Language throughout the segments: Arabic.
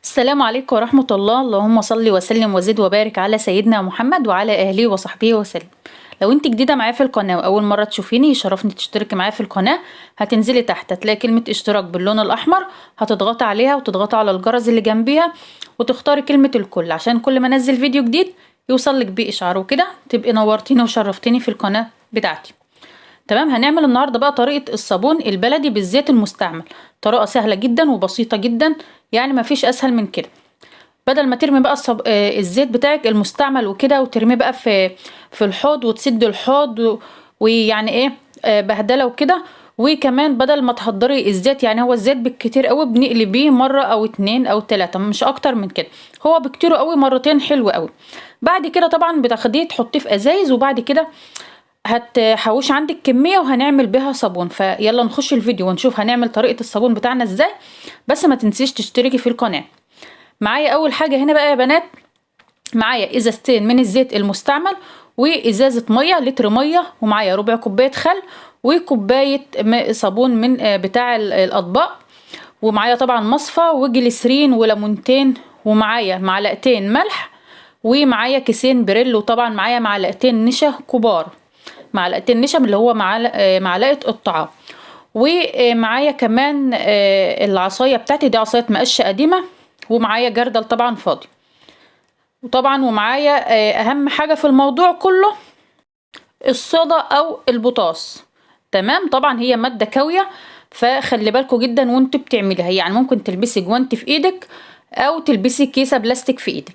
السلام عليكم ورحمة الله. اللهم صل وسلم وزد وبارك على سيدنا محمد وعلى أهله وصحبه وسلم. لو انت جديدة معايا في القناة وأول مرة تشوفيني يشرفني تشتركي معايا في القناة. هتنزلي تحت هتلاقي كلمة اشتراك باللون الأحمر، هتضغطي عليها وتضغطي على الجرس اللي جنبيها وتختاري كلمة الكل عشان كل ما انزل فيديو جديد يوصلك بيه إشعار، وكده تبقي نورتيني وشرفتيني في القناة بتاعتي. تمام. هنعمل النهارده بقى طريقة الصابون البلدي بالزيت المستعمل. طريقة سهلة جدا وبسيطة جدا، يعني مفيش اسهل من كده. بدل ما ترمي بقى الزيت بتاعك المستعمل وكده وترميه بقى في الحوض وتسد الحوض ويعني ايه بهدله وكده. وكمان بدل ما تهدري الزيت، يعني هو الزيت بالكتير قوي بنقلب بيه مره او اتنين او تلاته، مش اكتر من كده. هو بكتير قوي مرتين حلو قوي. بعد كده طبعا بتاخديه تحطيه في ازايز، وبعد كده هتحوش عندك كمية وهنعمل بيها صابون. فيلا نخش الفيديو ونشوف هنعمل طريقة الصابون بتاعنا ازاي. بس ما تنسيش تشتركي في القناة. معايا اول حاجة هنا بقى يا بنات، معايا ازازتين من الزيت المستعمل وازازة مية لتر مية، ومعايا ربع كوباية خل وكوباية صابون من بتاع الاطباق، ومعايا طبعا مصفى وجليسرين وليمونتين، ومعايا معلقتين ملح، ومعايا كيسين بريل، وطبعا معايا معلقتين نشا كبار، معلقتين نشا اللي هو معلقة الطعام. ومعايا كمان العصاية بتاعتي دي عصاية مقشة قديمة، ومعايا جردل طبعا فاضي. وطبعا ومعايا اهم حاجة في الموضوع كله الصودا او البوتاص. تمام. طبعا هي مادة كاوية، فخلي بالكوا جدا وانتوا بتعمليها. يعني ممكن تلبسي جوانتي في ايدك او تلبسي كيسة بلاستيك في ايدك.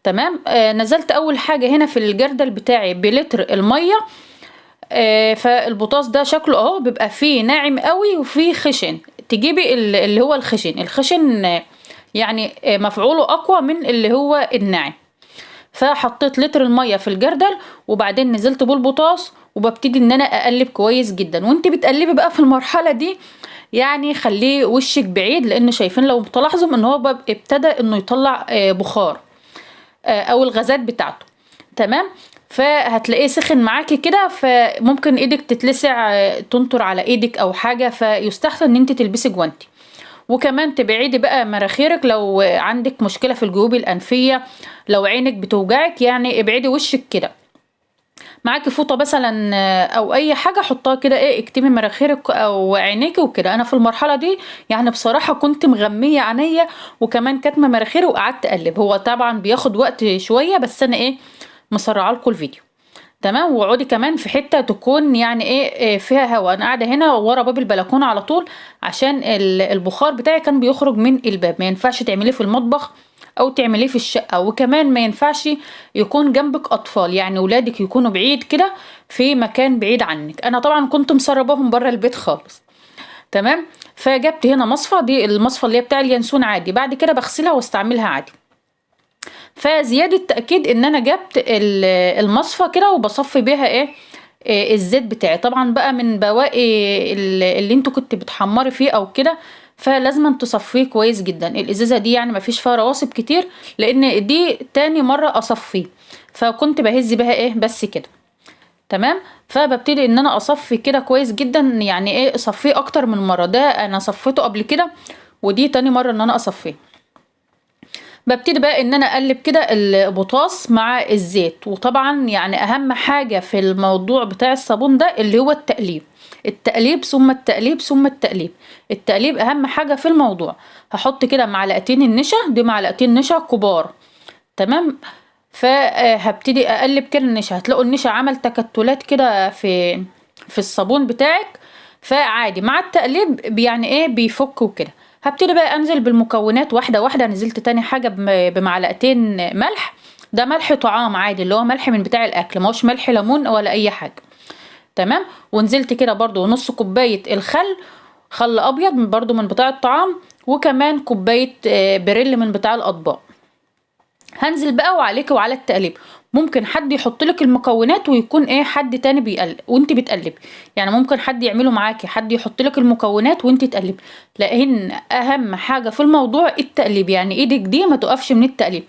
تمام. نزلت اول حاجة هنا في الجردل بتاعي بلتر المية. فالبوتاص ده شكله اهو بيبقى فيه ناعم قوي وفيه خشن. تجيبي اللي هو الخشن يعني مفعوله اقوى من اللي هو الناعم. فحطيت لتر المية في الجردل، وبعدين نزلت بالبوتاص وببتدي ان انا اقلب كويس جدا. وانت بتقلبي بقى في المرحلة دي يعني خليه وشك بعيد، لان شايفين لو تلاحظوا ان هو ابتدى انه يطلع بخار او الغازات بتاعته. تمام. فهتلاقيه سخن معاكي كده، فممكن ايدك تتلسع تنطر على ايدك او حاجة، فيستحسن ان انت تلبسي جوانتي. وكمان تبعدي بقى مناخيرك لو عندك مشكلة في الجيوب الأنفية، لو عينك بتوجعك يعني ابعدي وشك كده. معاكي فوطة مثلا او اي حاجة حطها كده اكتمي مناخيرك او عينيكي وكده. انا في المرحلة دي يعني بصراحة كنت مغمية عينيا وكمان كاتمة مناخيري وقعدت اقلب. هو طبعا بياخد وقت شوية، بس انا مسرعه لكم الفيديو. تمام. واقعدي كمان في حته تكون يعني فيها هواء. انا قاعده هنا ورا باب البلكونه على طول، عشان البخار بتاعي كان بيخرج من الباب. ما ينفعش تعمليه في المطبخ او تعمليه في الشقه، وكمان ما ينفعش يكون جنبك اطفال، يعني ولادك يكونوا بعيد كده في مكان بعيد عنك. انا طبعا كنت مسرباهم بره البيت خالص. تمام. فجبت هنا مصفى، دي المصفى اللي هي بتاع اليانسون عادي، بعد كده بغسلها واستعملها عادي. فزيادة تأكيد ان انا جبت المصفى كده وبصفي بيها الزيت بتاعي. طبعا بقى من بواقي اللي انتوا كنت بتحمري فيه او كده، فلازم تصفيه كويس جدا. الازازة دي يعني مفيش فيها رواسب كتير، لان دي تاني مرة اصفيه، فكنت بهز بها بس كده. تمام. فببتدي ان انا اصفي كده كويس جدا، يعني اصفيه اكتر من مرة. ده انا صفيته قبل كده، ودي تاني مرة ان انا اصفيه. ببتدي بقى ان انا اقلب كده البوتاص مع الزيت. وطبعا يعني اهم حاجة في الموضوع بتاع الصابون ده اللي هو التقليب. التقليب ثم التقليب ثم التقليب. التقليب اهم حاجة في الموضوع. هحط كده معلقتين النشا، دي معلقتين نشا كبار. تمام. فهبتدي اقلب كده النشا. هتلاقوا النشا عمل تكتلات كده في الصابون بتاعك، فعادي مع التقليب يعني بيفك وكده. هبتدي بقى انزل بالمكونات واحده واحده. نزلت تاني حاجه بمعلقتين ملح. ده ملح طعام عادي، اللي هو ملح من بتاع الاكل، ما هوش ملح ليمون ولا اي حاجه. تمام. ونزلت كده برضو نص كوبايه الخل، خل ابيض برضو من بتاع الطعام، وكمان كوبايه بريل من بتاع الاطباق. هنزل بقى وعليكي وعلى التقليب. ممكن حد يحط لك المكونات ويكون حد تاني بيقلب وانت بتقلبي. يعني ممكن حد يعمله معاكي، حد يحط لك المكونات وانت تقلبي. لان اهم حاجه في الموضوع التقليب، يعني ايدك دي ما تقفش من التقليب.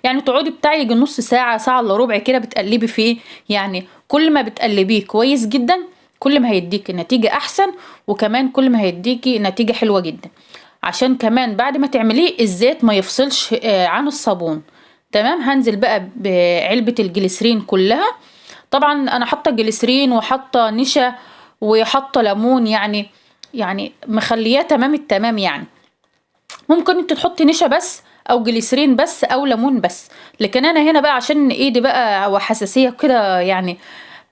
يعني تقعدي بتاعي يجي نص ساعه، ساعه الا ربع كده بتقلبي فيه. يعني كل ما بتقلبيه كويس جدا كل ما هيديكي نتيجه احسن، وكمان كل ما هيديكي نتيجه حلوه جدا. عشان كمان بعد ما تعمليه الزيت ما يفصلش عن الصابون. تمام. هنزل بقى بعلبة الجليسرين كلها. طبعا انا حاطه جليسرين وحاطه نشا وحاطه ليمون، يعني مخلياه تمام التمام. يعني ممكن انت تحطي نشا بس او جليسرين بس او ليمون بس، لكن انا هنا بقى عشان ايدي بقى وحساسيه كده يعني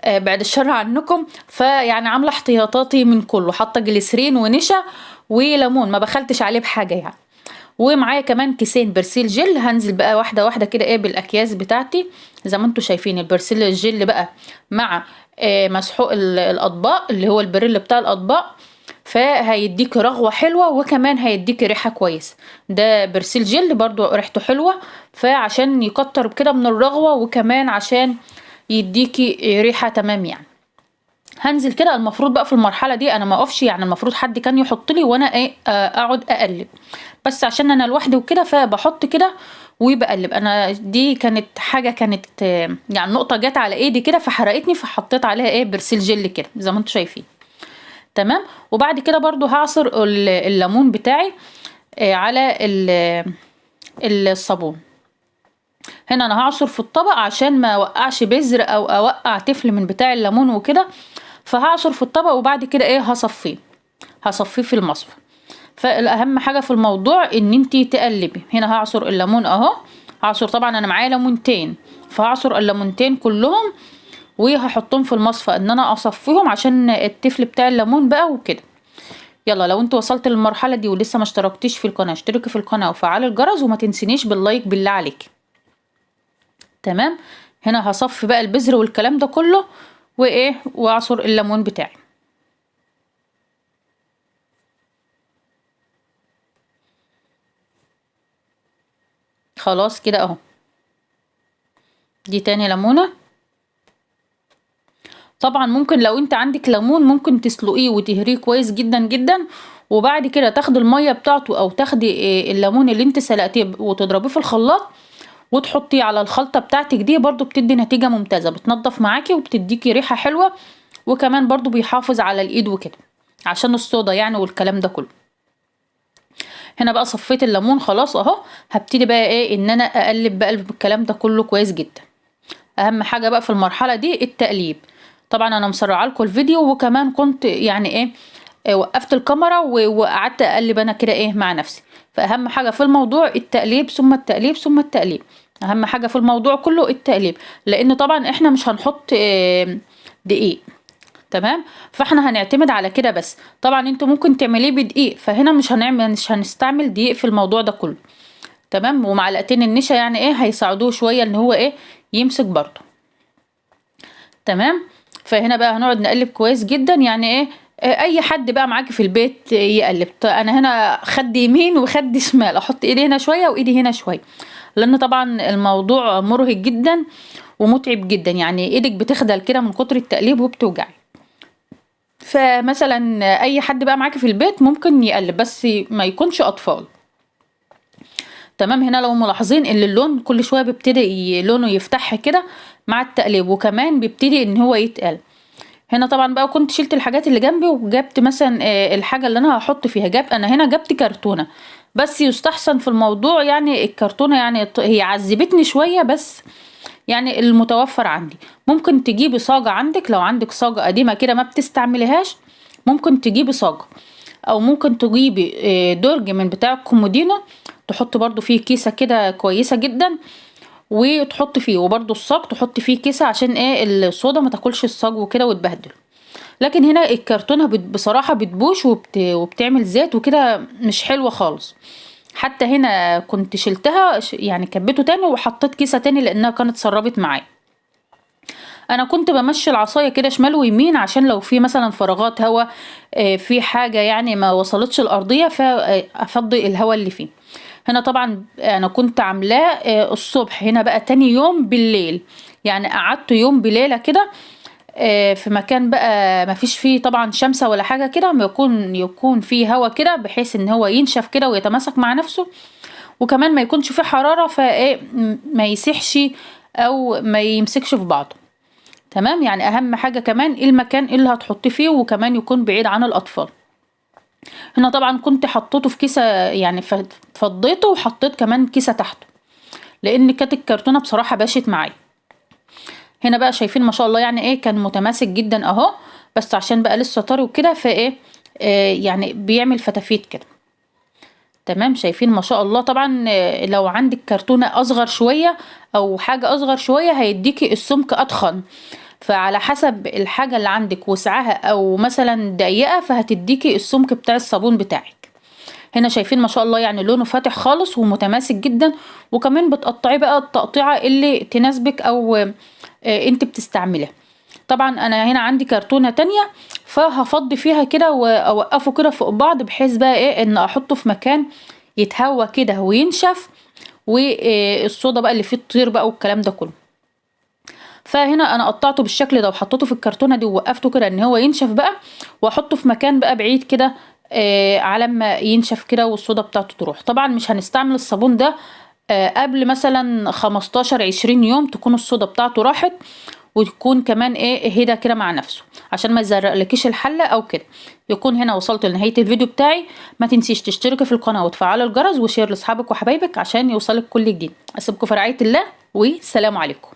بعد الشر عنكم، فيعني عامله احتياطاتي من كله، حاطه جليسرين ونشا وليمون، ما بخلتش عليه بحاجه يعني. ومعايا كمان كيسين برسيل جل. هنزل بقى واحده واحده كده بالاكياس بتاعتي زي ما انتم شايفين. البرسيل الجل بقى مع مسحوق الاطباق اللي هو البريل بتاع الاطباق، فهيديك رغوه حلوه وكمان هيديك ريحه كويسه. ده برسيل جل برضو ريحته حلوه، فعشان يكتر كده من الرغوه وكمان عشان يديكي ريحه تمام يعني. هنزل كده. المفروض بقى في المرحله دي انا ما اقفش، يعني المفروض حد كان يحط لي وانا اقعد اقلب، بس عشان انا لوحدي وكده فبحط كده وبقلب. انا دي كانت حاجه كانت يعني نقطه جت على ايدي كده فحرقتني، فحطيت عليها برسيل جل كده زي ما انتم شايفين. تمام. وبعد كده برضو هعصر الليمون بتاعي على الصابون. هنا انا هعصر في الطبق عشان ما اوقعش بذر او اوقع تفل من بتاع الليمون وكده، فهعصر في الطبق وبعد كده هصفيه في المصفى. فالاهم حاجه في الموضوع ان انتي تقلبي. هنا هعصر الليمون اهو، هعصر طبعا انا معايا ليمونتين، فهعصر الليمونتين كلهم وهحطهم في المصفى ان انا اصفيهم عشان التفل بتاع الليمون بقى وكده. يلا لو انت وصلت للمرحله دي ولسه ما اشتركتيش في القناه اشتركي في القناه وفعلي الجرس وما تنسينيش باللايك بالله عليك. تمام. هنا هصفي بقى البذر والكلام ده كله واعصر الليمون بتاعي. خلاص كده اهو. دي تاني ليمونه. طبعا ممكن لو انت عندك ليمون ممكن تسلقيه وتهريه كويس جدا جدا، وبعد كده تاخدي الميه بتاعته او تاخدي الليمون اللي انت سلقتيه وتضربيه في الخلاط وتحطيه على الخلطه بتاعتك. دي برضو بتدي نتيجه ممتازه، بتنضف معاكي وبتديكي ريحه حلوه، وكمان برضو بيحافظ على الايد وكده عشان الصودا يعني والكلام ده كله. هنا بقى صفيت الليمون خلاص اهو. هبتدي بقى ان انا اقلب بقى الكلام ده كله كويس جدا. اهم حاجه بقى في المرحله دي التقليب. طبعا انا مسرعه لكم الفيديو وكمان كنت يعني وقفت الكاميرا وقعدت اقلب انا كده مع نفسي. فاهم حاجه في الموضوع التقليب ثم التقليب ثم التقليب. اهم حاجه في الموضوع كله التقليب، لان طبعا احنا مش هنحط دقيق. تمام. فاحنا هنعتمد على كده بس. طبعا انتوا ممكن تعمليه بدقيق، فهنا مش هنستعمل دقيق في الموضوع ده كله. تمام. ومعلقتين النشا يعني هيساعدوه شويه ان هو يمسك برضه. تمام. فهنا بقى هنقعد نقلب كويس جدا يعني اي حد بقى معاكي في البيت يقلب. انا هنا خد يمين وخد شمال، احط ايدي هنا شويه وايدي هنا شويه، لان طبعا الموضوع مرهق جدا ومتعب جدا، يعني ايدك بتخدل كده من كتر التقليب وبتوجعي. فمثلا اي حد بقى معاكي في البيت ممكن يقلب بس ما يكونش اطفال. تمام. هنا لو ملاحظين ان اللون كل شويه بيبتدي لونه يفتح كده مع التقليب، وكمان بيبتدي ان هو يتقل. هنا طبعا بقى كنت شلت الحاجات اللي جنبي وجبت مثلا الحاجه اللي انا هحط فيها. انا هنا جبت كرتونه، بس يستحسن في الموضوع يعني الكرتونه، يعني هي عذبتني شويه بس يعني المتوفر عندي. ممكن تجيبي صاجه عندك، لو عندك صاجه قديمه كده ما بتستعمليهاش ممكن تجيبي صاجه، او ممكن تجيبي درج من بتاع الكومودينو تحط برضو فيه كيسه كده كويسه جدا وتحط فيه، وبرضو الصاج تحط فيه كيسه عشان الصودا ما تاكلش الصاج وكده وتبهدل. لكن هنا الكرتونه بصراحه بتبوش وبتعمل زيت وكده مش حلوه خالص. حتى هنا كنت شلتها يعني كبته تاني وحطيت كيسه تاني لانها كانت سربت معايا. انا كنت بمشي العصايه كده شمال ويمين عشان لو في مثلا فراغات هواء في حاجه يعني ما وصلتش الارضيه فافضي الهواء اللي فيه. هنا طبعا انا كنت عاملاه الصبح، هنا بقى تاني يوم بالليل، يعني قعدت يوم بليله كده في مكان بقى ما فيش فيه طبعا شمسة ولا حاجه كده، ما يكون فيه هواء كده بحيث ان هو ينشف كده ويتماسك مع نفسه، وكمان ما يكونش فيه حراره ما يسيحش او ما يمسكش في بعضه. تمام. يعني اهم حاجه كمان المكان اللي هتحطي فيه وكمان يكون بعيد عن الاطفال. هنا طبعا كنت حطيته في كيسة، يعني فضيته وحطيت كمان كيسة تحته لان كانت الكرتونة بصراحة باشت معايا. هنا بقى شايفين ما شاء الله يعني ايه كان متماسك جدا اهو، بس عشان بقى لسه طري وكده فايه يعني بيعمل فتافيت كده. تمام، شايفين ما شاء الله. طبعا لو عندك كرتونة اصغر شوية او حاجة اصغر شوية هيديكي السمك اتخن، فعلى حسب الحاجة اللي عندك وسعها او مثلا ضيقة فهتديكي السمك بتاع الصابون بتاعك. هنا شايفين ما شاء الله يعني لونه فاتح خالص ومتماسك جدا، وكمان بتقطعيه بقى التقطيعة اللي تناسبك او انت بتستعملها. طبعا انا هنا عندي كرتونة تانية فهفضي فيها كده واوقفه كده فوق بعض، بحيث بقى ايه ان احطه في مكان يتهوى كده وينشف، والصودا بقى اللي فيه تطير بقى والكلام ده كله. فهنا انا قطعته بالشكل ده وحطيته في الكرتونه دي ووقفته كده ان هو ينشف بقى، واحطه في مكان بقى بعيد كده على ما ينشف كده والصودا بتاعته تروح. طبعا مش هنستعمل الصابون ده قبل مثلا 15-20 يوم تكون الصودا بتاعته راحت، وتكون كمان ايه هدا كده مع نفسه عشان ما يزرقلكيش الحله او كده. يكون هنا وصلت لنهايه الفيديو بتاعي. ما تنسيش تشتركي في القناه وتفعلي الجرس وشير لاصحابك وحبايبك عشان يوصلك كل جديد. اسيبكم في رعايه الله والسلام عليكم.